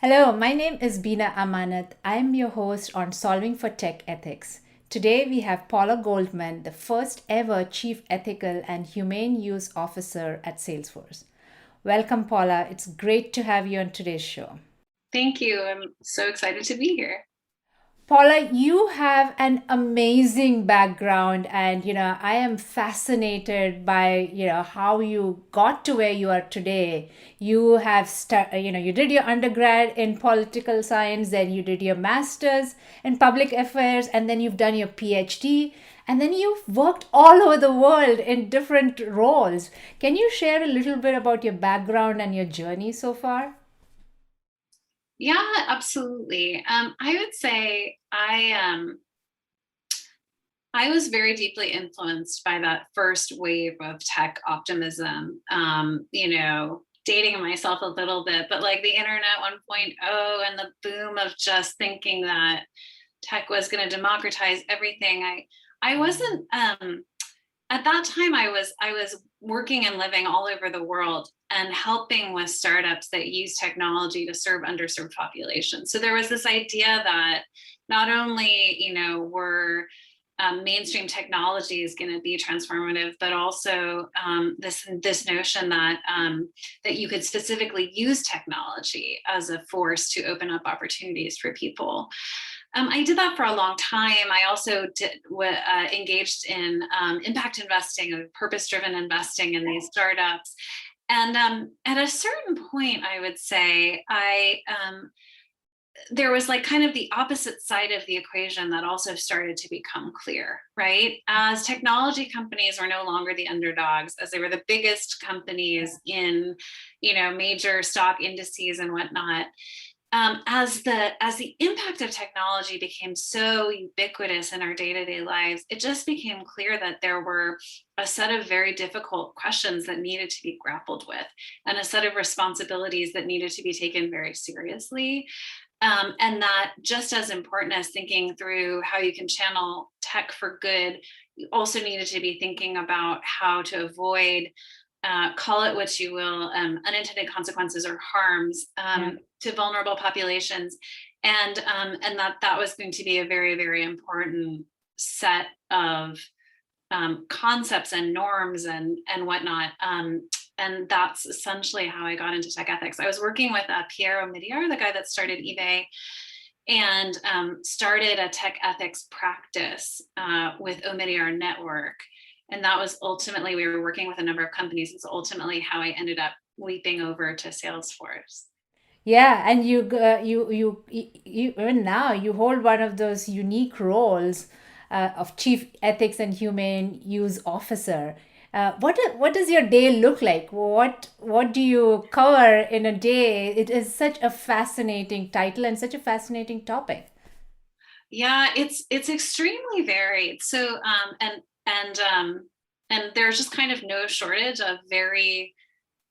Hello, my name is Bina Amanat. I am your host on Solving for Tech Ethics. Today we have Paula Goldman, the first ever Chief Ethical and Humane Use Officer at Salesforce. Welcome, Paula. It's great to have you on today's show. Thank you. I'm so excited to be here. Paula, you have an amazing background, and I am fascinated by how you got to where you are today. You did your undergrad in political science, then you did your masters in public affairs, and then you've done your PhD, and then you've worked all over the world in different roles. Can you share a little bit about your background and your journey so far? Yeah, absolutely. I would say I was very deeply influenced by that first wave of tech optimism. Dating myself a little bit, but like the internet 1.0 and the boom of just thinking that tech was going to democratize everything. I wasn't at that time I was working and living all over the world and helping with startups that use technology to serve underserved populations. So there was this idea that not only were mainstream technology is going to be transformative, but also this notion that you could specifically use technology as a force to open up opportunities for people. I did that for a long time. I also engaged in impact investing, purpose-driven investing in these startups. And at a certain point, I would say there was like kind of the opposite side of the equation that also started to become clear, right? As technology companies were no longer the underdogs, as they were the biggest companies in, major stock indices and whatnot. As the impact of technology became so ubiquitous in our day-to-day lives, it just became clear that there were a set of very difficult questions that needed to be grappled with, and a set of responsibilities that needed to be taken very seriously. And that just as important as thinking through how you can channel tech for good, you also needed to be thinking about how to avoid, call it what you will, unintended consequences or harms Yeah. to vulnerable populations, and that was going to be a very, very important set of concepts and norms and whatnot. And that's essentially how I got into tech ethics. I was working with Pierre Omidyar, the guy that started eBay, and started a tech ethics practice with Omidyar Network. And that was ultimately, we were working with a number of companies. It's ultimately how I ended up leaping over to Salesforce. Yeah, and you even now you hold one of those unique roles of Chief Ethics and Humane Use Officer. What does your day look like? What do you cover in a day? It is such a fascinating title and such a fascinating topic. Yeah, it's extremely varied. So and there's just kind of no shortage of very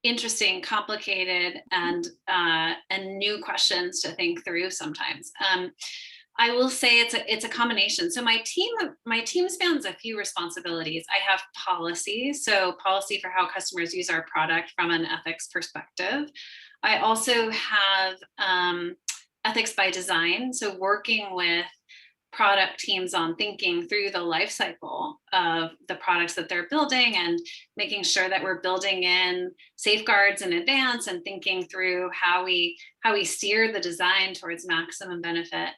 interesting, complicated, and new questions to think through sometimes. I will say it's a combination. So my team spans a few responsibilities. I have policy, so policy for how customers use our product from an ethics perspective. I also have ethics by design, so working with product teams on thinking through the life cycle of the products that they're building and making sure that we're building in safeguards in advance and thinking through how we steer the design towards maximum benefit.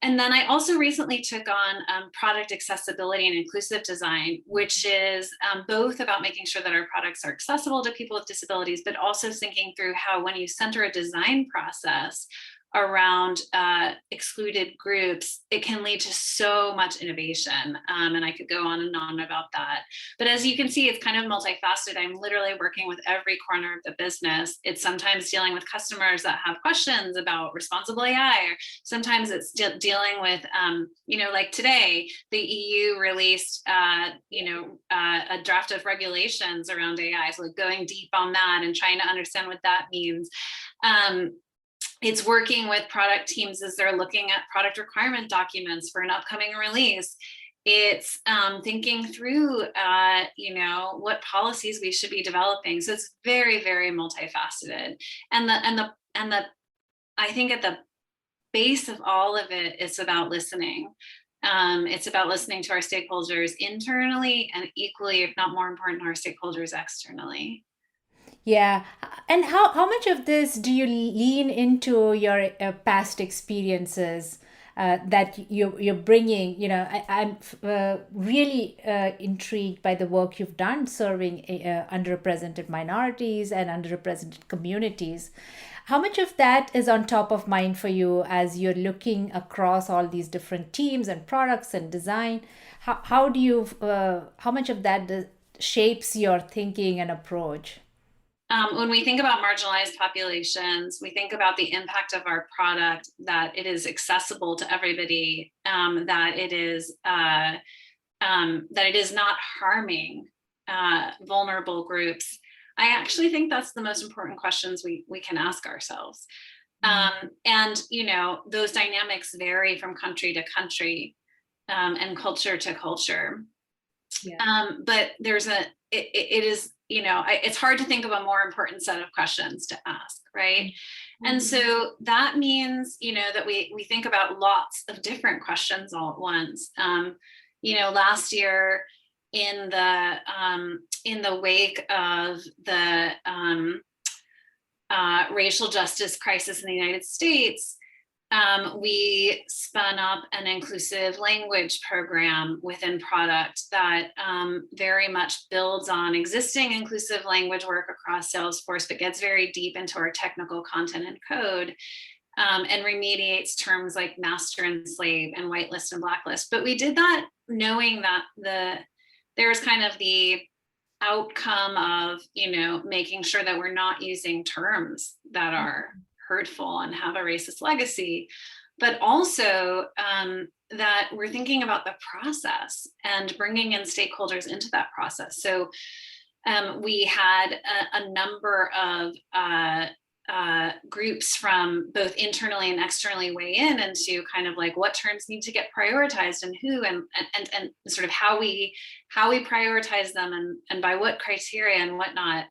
And then I also recently took on product accessibility and inclusive design, which is both about making sure that our products are accessible to people with disabilities, but also thinking through how when you center a design process around excluded groups, it can lead to so much innovation. And I could go on and on about that. But as you can see, it's kind of multifaceted. I'm literally working with every corner of the business. It's sometimes dealing with customers that have questions about responsible AI, or sometimes it's dealing with, like today, the EU released, a draft of regulations around AI. So like going deep on that and trying to understand what that means. It's working with product teams as they're looking at product requirement documents for an upcoming release. It's thinking through, what policies we should be developing. So it's very, very multifaceted. And the I think at the base of all of it, it's about listening. It's about listening to our stakeholders internally and equally, if not more important, our stakeholders externally. Yeah. And how much of this do you lean into your past experiences that you're bringing? I'm really intrigued by the work you've done serving underrepresented minorities and underrepresented communities. How much of that is on top of mind for you as you're looking across all these different teams and products and design? How do you, how much of that shapes your thinking and approach? When we think about marginalized populations, we think about the impact of our product, that it is accessible to everybody, that it is not harming vulnerable groups. I actually think that's the most important questions we can ask ourselves. And those dynamics vary from country to country, and culture to culture. Yeah. But it is, it's hard to think of a more important set of questions to ask, right? And so that means, that we think about lots of different questions all at once. Last year, in the wake of the racial justice crisis in the United States, we spun up an inclusive language program within product that very much builds on existing inclusive language work across Salesforce, but gets very deep into our technical content and code, and remediates terms like master and slave and whitelist and blacklist. But we did that knowing that there's kind of the outcome of, making sure that we're not using terms that are hurtful and have a racist legacy, but also that we're thinking about the process and bringing in stakeholders into that process. So we had a number of groups from both internally and externally weigh in into kind of like what terms need to get prioritized and who, and sort of how we prioritize them and by what criteria and whatnot.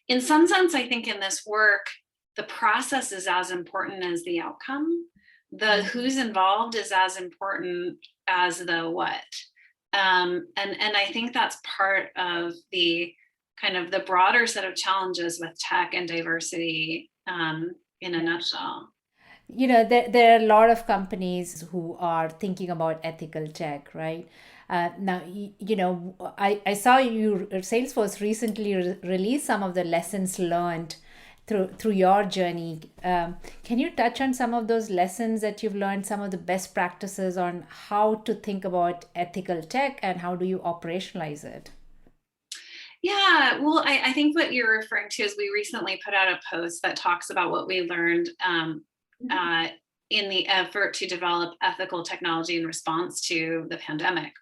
In some sense, I think in this work, the process is as important as the outcome. The who's involved is as important as the what. And I think that's part of the kind of the broader set of challenges with tech and diversity, in a nutshell. There are a lot of companies who are thinking about ethical tech, right? Now, I saw Salesforce recently released some of the lessons learned through your journey. Can you touch on some of those lessons that you've learned, some of the best practices on how to think about ethical tech and how do you operationalize it? Yeah, well, I think what you're referring to is we recently put out a post that talks about what we learned in the effort to develop ethical technology in response to the pandemic.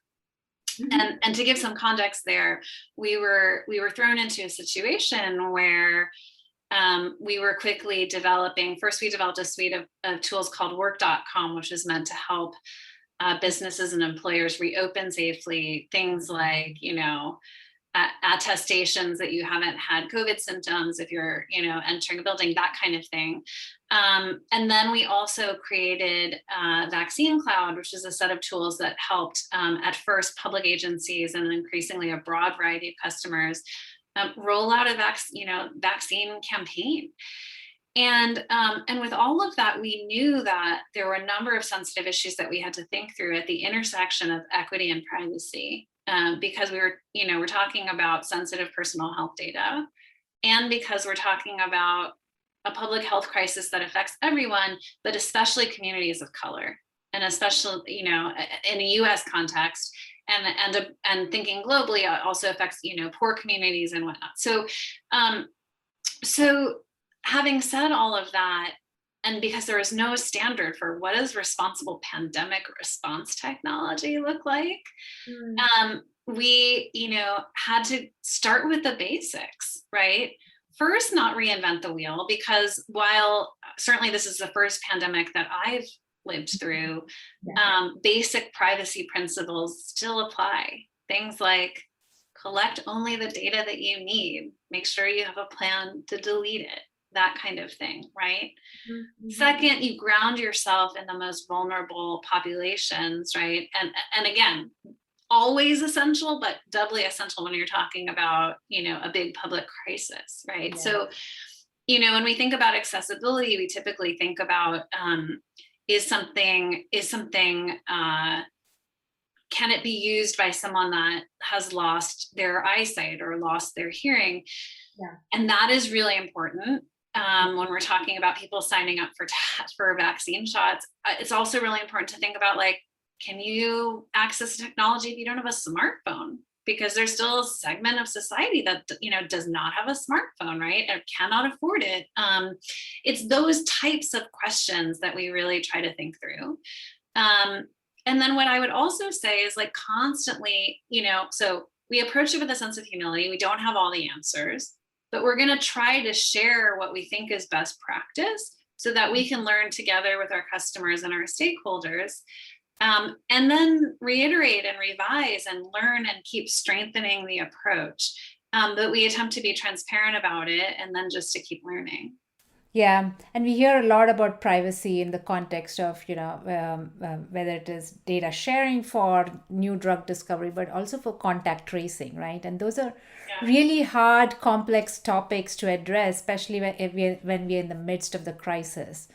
And to give some context there, we were thrown into a situation where we were quickly developing. First, we developed a suite of tools called work.com, which is meant to help businesses and employers reopen safely. Things like, attestations that you haven't had COVID symptoms if you're, entering a building, that kind of thing. And then we also created Vaccine Cloud, which is a set of tools that helped at first public agencies and increasingly a broad variety of customers roll out a vaccine campaign. And with all of that, we knew that there were a number of sensitive issues that we had to think through at the intersection of equity and privacy, because we're talking about sensitive personal health data, and because we're talking about a public health crisis that affects everyone, but especially communities of color, and especially in a U.S. context. And thinking globally, it also affects poor communities and whatnot. So having said all of that, and because there is no standard for what does responsible pandemic response technology look like, we had to start with the basics, right? First, not reinvent the wheel, because while certainly this is the first pandemic that I've lived through, basic privacy principles still apply. Things like collect only the data that you need, make sure you have a plan to delete it, that kind of thing, right? Mm-hmm. Second, you ground yourself in the most vulnerable populations, right? And again, always essential, but doubly essential when you're talking about, a big public crisis, right? Yeah. So, when we think about accessibility, we typically think about is something can it be used by someone that has lost their eyesight or lost their hearing? Yeah. And that is really important when we're talking about people signing up for vaccine shots. It's also really important to think about, like, can you access technology if you don't have a smartphone? Because there's still a segment of society that does not have a smartphone, right, or cannot afford it. It's those types of questions that we really try to think through. Um, and then what I would also say is, like, constantly, so we approach it with a sense of humility. We don't have all the answers, but we're going to try to share what we think is best practice so that we can learn together with our customers and our stakeholders. And then reiterate and revise and learn and keep strengthening the approach. But we attempt to be transparent about it and then just to keep learning. Yeah, and we hear a lot about privacy in the context of, whether it is data sharing for new drug discovery, but also for contact tracing, right? And those are Yeah. really hard, complex topics to address, especially when we're in the midst of the crisis.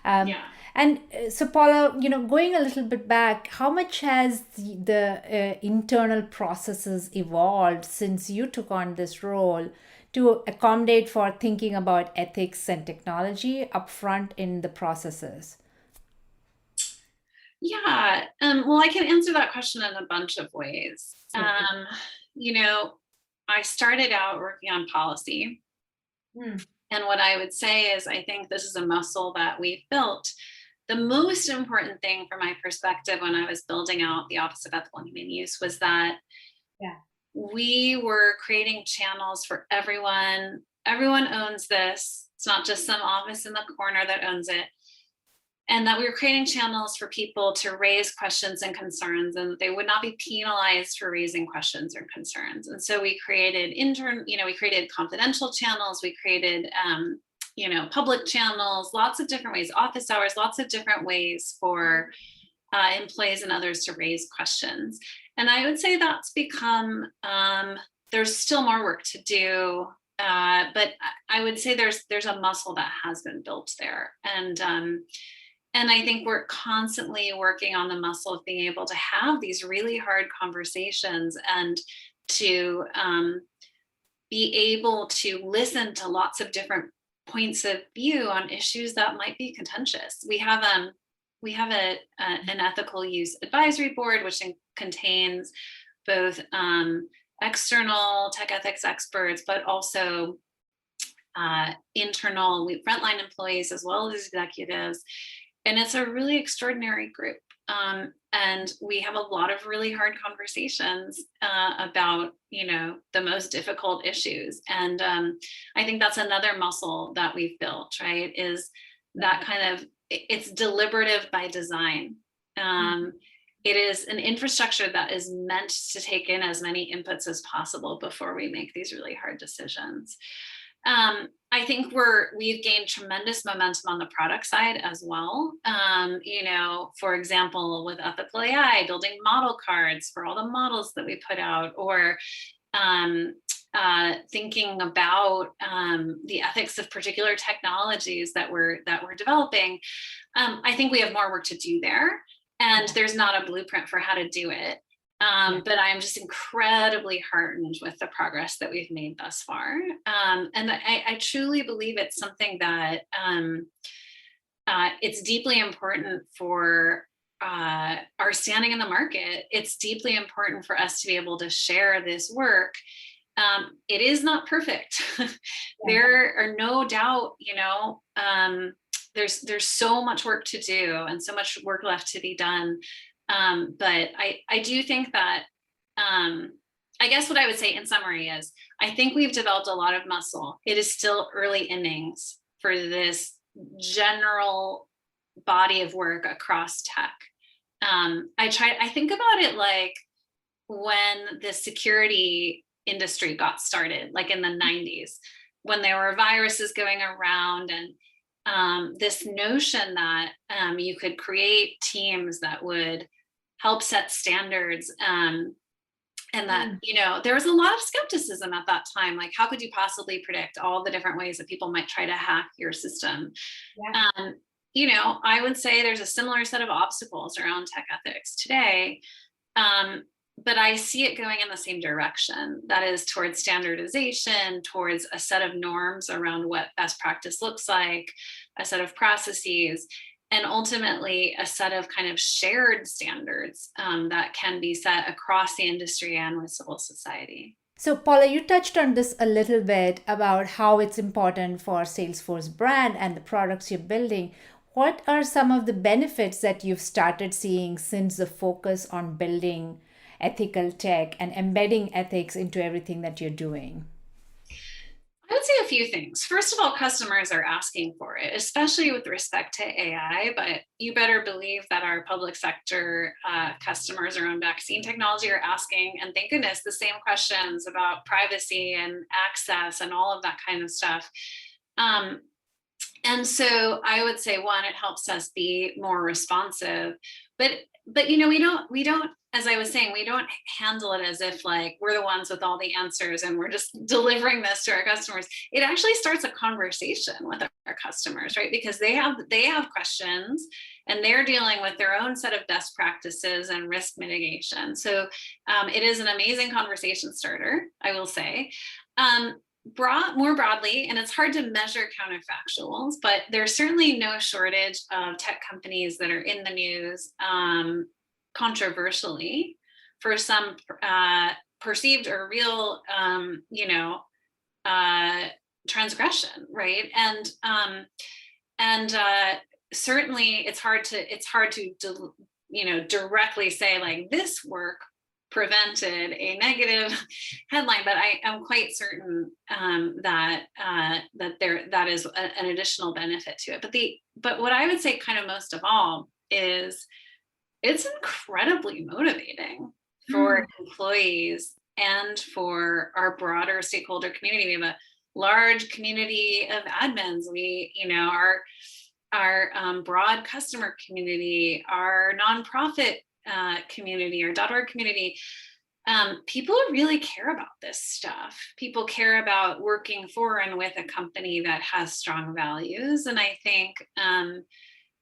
Um, Yeah. so, Paula, going a little bit back, how much has the internal processes evolved since you took on this role to accommodate for thinking about ethics and technology upfront in the processes? Yeah. Well, I can answer that question in a bunch of ways. Okay. You know, I started out working on policy. Hmm. And what I would say is, I think this is a muscle that we've built. The most important thing from my perspective when I was building out the Office of Ethical and Humane Use was that Yeah. we were creating channels for everyone. Everyone owns this. It's not just some office in the corner that owns it. And that we were creating channels for people to raise questions and concerns, and they would not be penalized for raising questions or concerns. And so we created we created confidential channels, we created public channels, lots of different ways, office hours, lots of different ways for employees and others to raise questions. And I would say that's become, there's still more work to do, but I would say there's a muscle that has been built there. And I think we're constantly working on the muscle of being able to have these really hard conversations and to be able to listen to lots of different points of view on issues that might be contentious. We have an ethical use advisory board, which contains both external tech ethics experts, but also internal frontline employees as well as executives. And it's a really extraordinary group. And we have a lot of really hard conversations about, the most difficult issues. And I think that's another muscle that we've built, right? Is that kind of, it's deliberative by design. It is an infrastructure that is meant to take in as many inputs as possible before we make these really hard decisions. I think we've gained tremendous momentum on the product side as well. For example, with ethical AI, building model cards for all the models that we put out, or thinking about the ethics of particular technologies that we're developing. I think we have more work to do there, and there's not a blueprint for how to do it. But I'm just incredibly heartened with the progress that we've made thus far. And I truly believe it's something that it's deeply important for our standing in the market. It's deeply important for us to be able to share this work. It is not perfect. There are no doubt, there's so much work to do and so much work left to be done. But I do think that, I guess what I would say in summary is, I think we've developed a lot of muscle. It is still early innings for this general body of work across tech. I think about it like when the security industry got started, like in the 90s. when there were viruses going around, and this notion that you could create teams that would help set standards, and that, Mm. there was a lot of skepticism at that time. Like, how could you possibly predict all the different ways that people might try to hack your system? Yeah. um, I would say there's a similar set of obstacles around tech ethics today. um, but I see it going in the same direction, that is towards standardization, towards a set of norms around what best practice looks like, a set of processes, and ultimately a set of kind of shared standards that can be set across the industry and with civil society. So, Paula, you touched on this a little bit about how it's important for Salesforce brand and the products you're building. What are some of the benefits that you've started seeing since the focus on building ethical tech and embedding ethics into everything that you're doing? I would say a few things. First of all, customers are asking for it, especially with respect to AI. But you better believe that our public sector customers around vaccine technology are asking, and thank goodness, the same questions about privacy and access and all of that kind of stuff. Um, and so I would say, one, it helps us be more responsive. But we don't, as I was saying, we don't handle it as if like we're the ones with all the answers and we're just delivering this to our customers. It actually starts a conversation with our customers, right? Because they have questions, and they're dealing with their own set of best practices and risk mitigation. So it is an amazing conversation starter, I will say. um, More broadly, and it's hard to measure counterfactuals, but there's certainly no shortage of tech companies that are in the news, controversially, for some perceived or real, uh, transgression, right? And certainly, it's hard to directly say like this work prevented a negative headline, but I am quite certain that is an additional benefit to it. But what I would say, kind of most of all, is it's incredibly motivating for employees and for our broader stakeholder community. We have a large community of admins. Our broad customer community, our nonprofit community, our .org community. People really care about this stuff. People care about working for and with a company that has strong values. And I think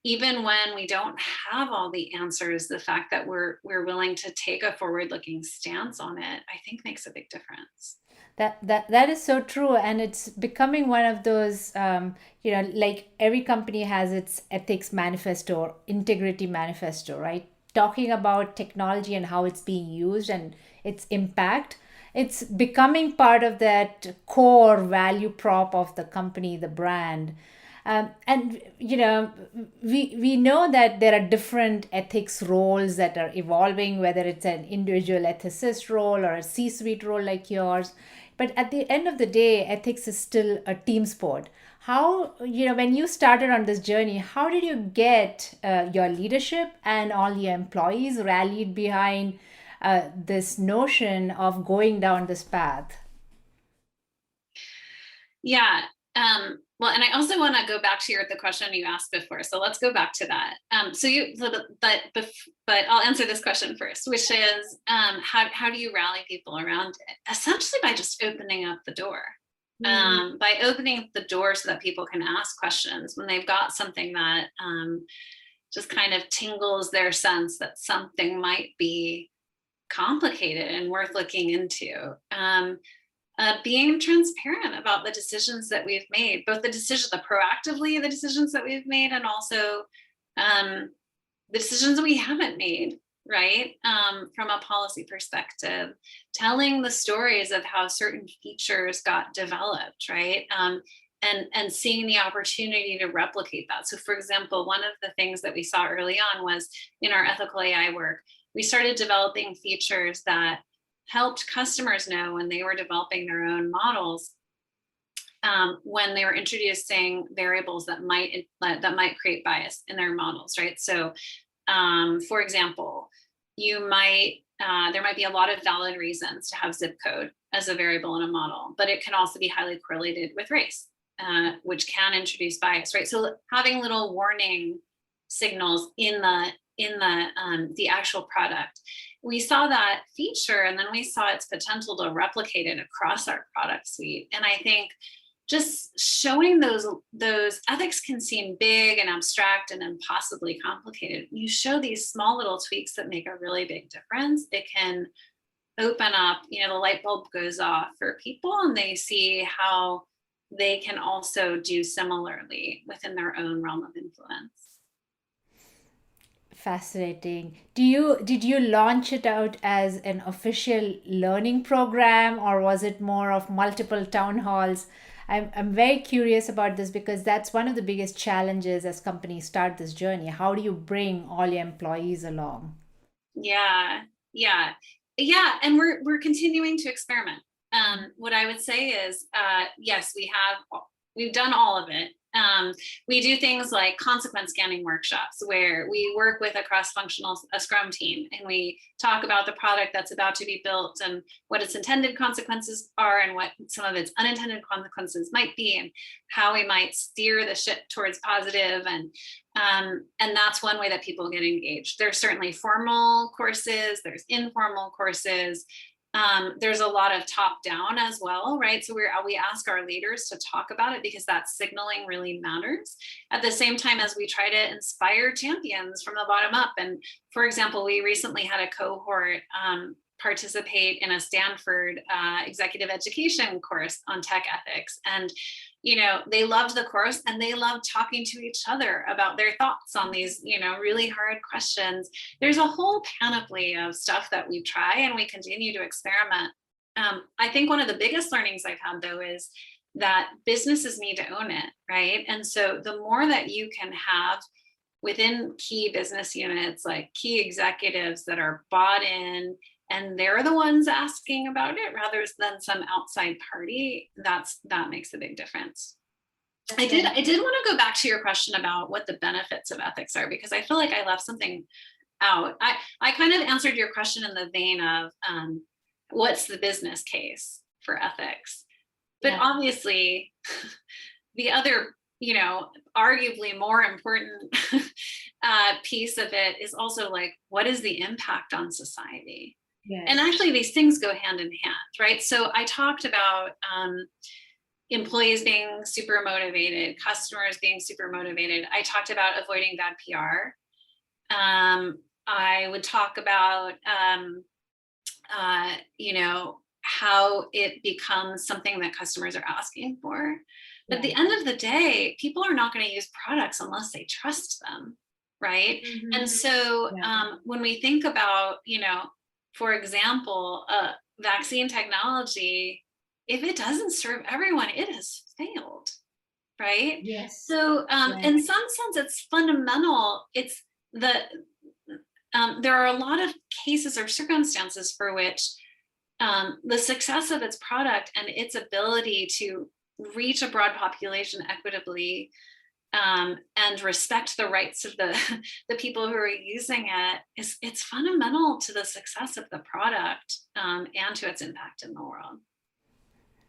even when we don't have all the answers, the fact that we're willing to take a forward-looking stance on it, I think makes a big difference. That is so true, and it's becoming one of those, like every company has its ethics manifesto or integrity manifesto, right? Talking about technology and how it's being used and its impact. It's becoming part of that core value prop of the company, the brand. And we know that there are different ethics roles that are evolving, whether it's an individual ethicist role or a C-suite role like yours. But at the end of the day, ethics is still a team sport. How, when you started on this journey, how did you get your leadership and all your employees rallied behind this notion of going down this path? Yeah. Well, and I also want to go back to the question you asked before. So let's go back to that. But I'll answer this question first, which is, how do you rally people around it? Essentially by just opening up the door. By opening up the door so that people can ask questions when they've got something that just kind of tingles their sense that something might be complicated and worth looking into. Being transparent about the decisions that we've made, both proactively the decisions that we've made, and also the decisions that we haven't made, right? From a policy perspective, telling the stories of how certain features got developed, right? And seeing the opportunity to replicate that. So for example, one of the things that we saw early on was in our ethical AI work, we started developing features that helped customers know when they were developing their own models, when they were introducing variables that might create bias in their models, right? So, for example, you might there might be a lot of valid reasons to have zip code as a variable in a model, but it can also be highly correlated with race, which can introduce bias, right? So having little warning signals in the actual product, we saw that feature, and then we saw its potential to replicate it across our product suite. And I think just showing those ethics can seem big and abstract and impossibly complicated. You show these small little tweaks that make a really big difference, it can open up, the light bulb goes off for people, and they see how they can also do similarly within their own realm of influence. Fascinating. Did you launch it out as an official learning program, or was it more of multiple town halls? I'm very curious about this because that's one of the biggest challenges as companies start this journey. How do you bring all your employees along? Yeah, yeah, yeah. And we're continuing to experiment. What I would say is, yes, we've done all of it. We do things like consequence scanning workshops where we work with a cross-functional a Scrum team, and we talk about the product that's about to be built and what its intended consequences are and what some of its unintended consequences might be, and how we might steer the ship towards positive. And that's one way that people get engaged. There's certainly formal courses, there's informal courses. There's a lot of top down as well, right? So we ask our leaders to talk about it because that signaling really matters. At the same time as we try to inspire champions from the bottom up. And for example, we recently had a cohort participate in a Stanford executive education course on tech ethics. And they loved the course, and they loved talking to each other about their thoughts on these, really hard questions. There's a whole panoply of stuff that we try, and we continue to experiment. I think one of the biggest learnings I've had, though, is that businesses need to own it, right? And so the more that you can have within key business units, like key executives that are bought in, and they're the ones asking about it rather than some outside party, that makes a big difference. I did want to go back to your question about what the benefits of ethics are, because I feel like I left something out. I kind of answered your question in the vein of what's the business case for ethics, but obviously the other, arguably more important piece of it is also like, what is the impact on society? Yes. And actually these things go hand in hand, right? So I talked about employees being super motivated, customers being super motivated. I talked about avoiding bad PR. I would talk about, how it becomes something that customers are asking for. But at the end of the day, people are not going to use products unless they trust them, right? Mm-hmm. And so when we think about, for example, vaccine technology, if it doesn't serve everyone, it has failed, right? Yes. So in some sense, it's fundamental. It's there are a lot of cases or circumstances for which the success of its product and its ability to reach a broad population equitably and respect the rights of the people who are using it's fundamental to the success of the product and to its impact in the world.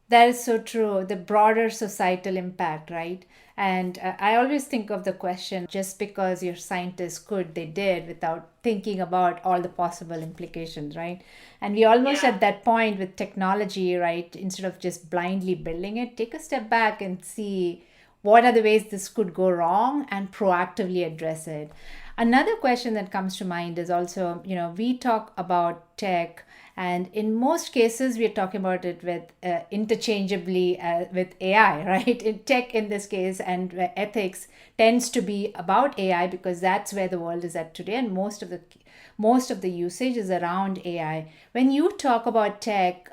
That is so true. The broader societal impact, right? And I always think of the question, just because your scientists could, they did without thinking about all the possible implications, right? And we almost at that point with technology, right? Instead of just blindly building it, take a step back and see what are the ways this could go wrong and proactively address it. Another question that comes to mind is also, we talk about tech, and in most cases, we're talking about it with interchangeably with AI, right? In tech, in this case, and ethics tends to be about AI because that's where the world is at today, and most of the usage is around AI. When you talk about tech,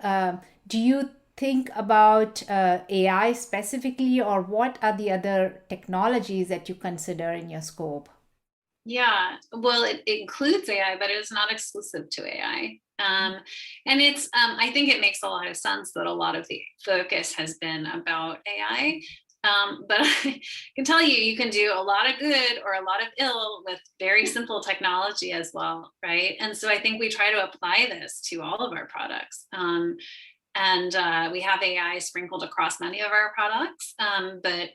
do you think about AI specifically, or what are the other technologies that you consider in your scope? Yeah, well, it includes AI, but it's not exclusive to AI. And I think it makes a lot of sense that a lot of the focus has been about AI. But I can tell you, you can do a lot of good or a lot of ill with very simple technology as well, right? And so I think we try to apply this to all of our products. And we have AI sprinkled across many of our products, but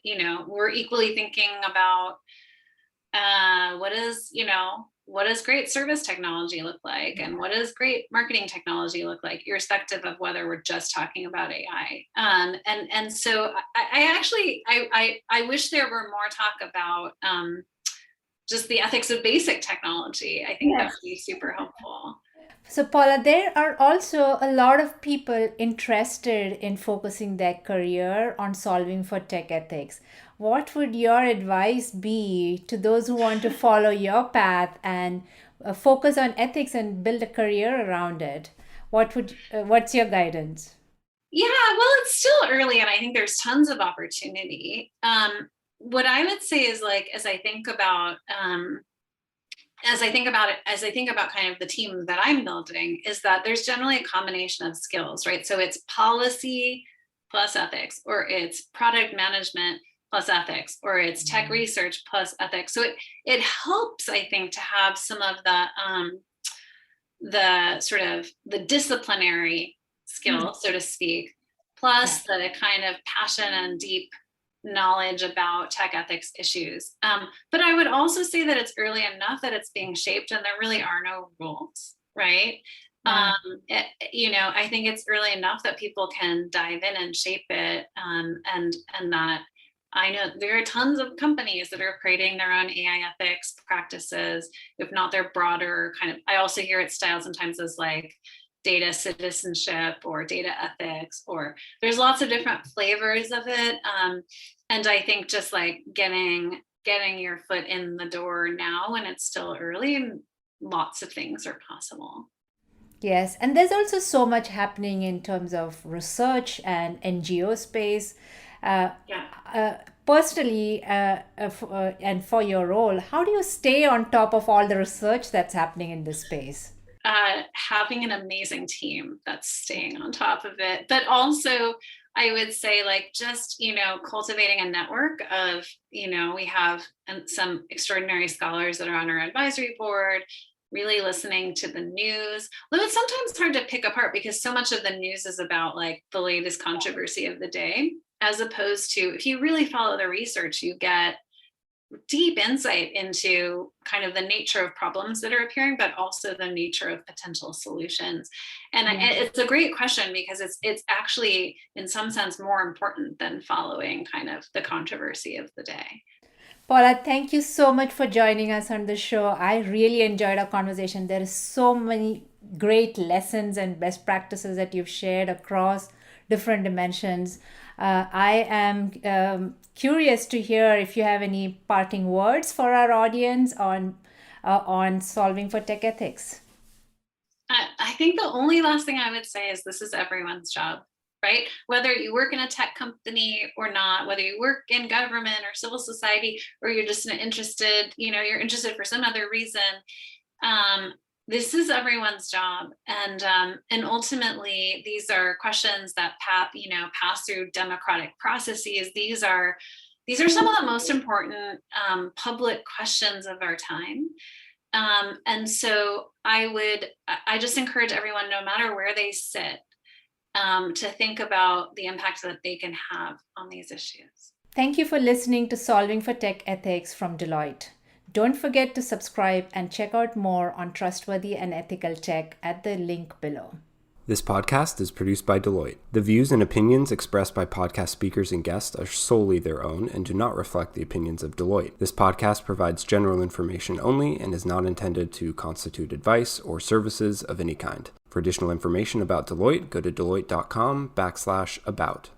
we're equally thinking about what does great service technology look like, and what does great marketing technology look like, irrespective of whether we're just talking about AI. And so I wish there were more talk about just the ethics of basic technology. I think that would be super helpful. So, Paula, there are also a lot of people interested in focusing their career on solving for tech ethics. What would your advice be to those who want to follow your path and focus on ethics and build a career around it? What's your guidance? Yeah, well, it's still early, and I think there's tons of opportunity. What I would say is, like, as I think about as I think about kind of the team that I'm building, is that there's generally a combination of skills, right? So it's policy plus ethics, or it's product management plus ethics, or it's tech research plus ethics. So it helps, I think, to have some of the sort of the disciplinary skill, so to speak, plus the kind of passion and deep knowledge about tech ethics issues. But I would also say that it's early enough that it's being shaped and there really are no rules, right? I think it's early enough that people can dive in and shape it, and that I know there are tons of companies that are creating their own AI ethics practices, if not their broader kind of. I also hear it styled sometimes as like data citizenship or data ethics, or there's lots of different flavors of it. And I think just like getting your foot in the door now when it's still early, lots of things are possible. Yes, and there's also so much happening in terms of research and NGO space. Uh, Yeah. Personally, and for your role, how do you stay on top of all the research that's happening in this space? Having an amazing team that's staying on top of it, but also I would say, like, just cultivating a network of, we have some extraordinary scholars that are on our advisory board, really listening to the news, although it's sometimes hard to pick apart because so much of the news is about like the latest controversy of the day, as opposed to, if you really follow the research, you get deep insight into kind of the nature of problems that are appearing, but also the nature of potential solutions. And it's a great question because it's actually in some sense more important than following kind of the controversy of the day. Paula, thank you so much for joining us on the show. I really enjoyed our conversation. There is so many great lessons and best practices that you've shared across different dimensions. I am curious to hear if you have any parting words for our audience on solving for tech ethics. I think the only last thing I would say is this is everyone's job, right? Whether you work in a tech company or not, whether you work in government or civil society, or you're just interested, you're interested for some other reason. This is everyone's job, and ultimately, these are questions that pass through democratic processes. These are some of the most important public questions of our time. And so I just encourage everyone, no matter where they sit, to think about the impact that they can have on these issues. Thank you for listening to Solving for Tech Ethics from Deloitte. Don't forget to subscribe and check out more on trustworthy and ethical tech at the link below. This podcast is produced by Deloitte. The views and opinions expressed by podcast speakers and guests are solely their own and do not reflect the opinions of Deloitte. This podcast provides general information only and is not intended to constitute advice or services of any kind. For additional information about Deloitte, go to deloitte.com/about.